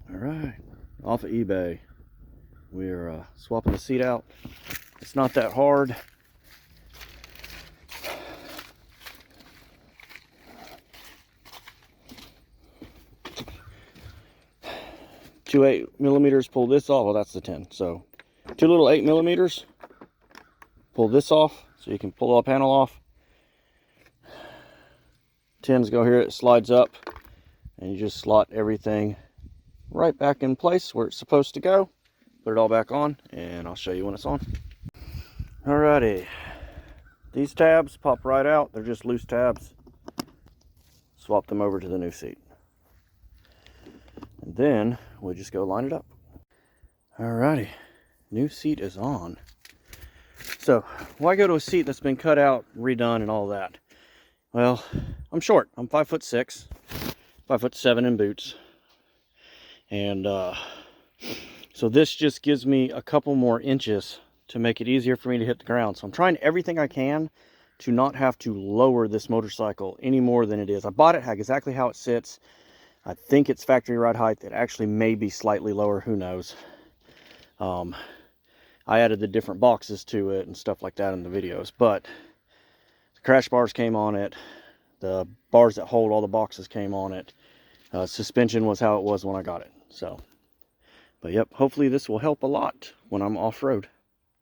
All right, off of eBay. We're swapping the seat out. It's not that hard. Two 8mm, pull this off. Well, that's the 10. So two little 8mm, pull this off so you can pull the panel off. 10s go here, it slides up, and you just slot everything right back in place where it's supposed to go. Put it all back on, and I'll show you when it's on. Alrighty, these tabs pop right out. They're just loose tabs. Swap them over to the new seat, and then we'll just go line it up. Alrighty, new seat is on. So why go to a seat that's been cut out, redone, and all that? Well, I'm short. I'm 5'6", 5'7" in boots, and so this just gives me a couple more inches to make it easier for me to hit the ground. So I'm trying everything I can to not have to lower this motorcycle any more than it is. I bought it exactly how it sits. I think it's factory ride height. It actually may be slightly lower, who knows. I added the different boxes to it and stuff like that in the videos, but the crash bars came on it. The bars that hold all the boxes came on it. Suspension was how it was when I got it. So, but yep, hopefully this will help a lot when I'm off-road.